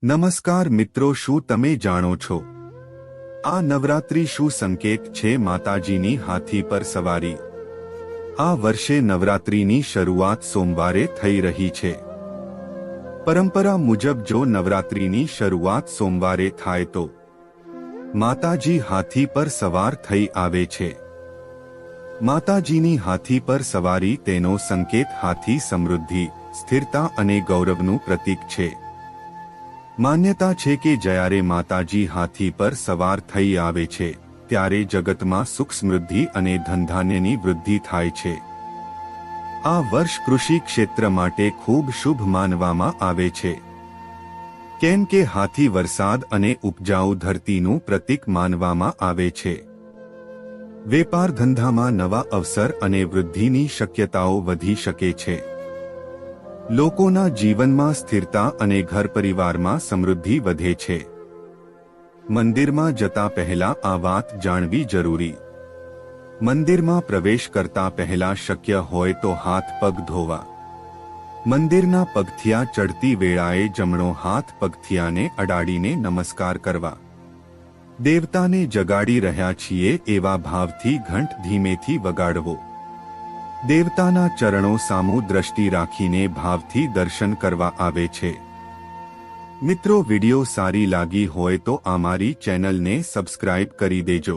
નમસ્કાર મિત્રો, શું તમે જાણો છો આ નવરાત્રી શું સંકેત છે માતાજીની હાથી પર સવારી? આ વર્ષે નવરાત્રીની શરૂઆત સોમવારે થઈ રહી છે. પરંપરા મુજબ જો નવરાત્રીની શરૂઆત સોમવારે થાય તો માતાજી હાથી પર સવાર થઈ આવે છે. માતાજીની હાથી પર સવારી તેનો સંકેત હાથી સમૃદ્ધિ, સ્થિરતા અને ગૌરવનું પ્રતીક છે. માન્યતા છે કે જ્યારે માતાજી હાથી પર સવાર થઈ આવે છે ત્યારે જગતમાં સુખ સમૃદ્ધિ અને ધનધાન્યની વૃદ્ધિ થાય છે. આ વર્ષ કૃષિ ક્ષેત્ર માટે ખૂબ શુભ માનવામાં આવે છે, કેમ કે હાથી વરસાદ અને ઉપજાઉ ધરતીનું પ્રતીક માનવામાં આવે છે. વેપાર ધંધામાં નવા અવસર અને વૃદ્ધિની શક્યતાઓ વધી શકે છે. લોકોના જીવનમાં સ્થિરતા અને ઘર પરિવારમાં સમૃદ્ધિ વધે છે. મંદિરમાં જતા પહેલા આ વાત જાણવી જરૂરી. મંદિરમાં પ્રવેશ કરતા પહેલા શક્ય હોય તો હાથ પગ ધોવા. મંદિરના પગથિયા ચડતી વેળાએ જમણો હાથ પગથિયાને અડાડીને નમસ્કાર કરવા. દેવતાને જગાડી રહ્યા છીએ એવા ભાવથી ઘંટ ધીમેથી વગાડવો. દેવતાના ચરણો સામું દ્રષ્ટિ રાખીને ભાવથી દર્શન કરવા આવે છે. મિત્રો, વિડિયો સારી લાગી હોય તો અમારી ચેનલને સબસ્ક્રાઇબ કરી દેજો.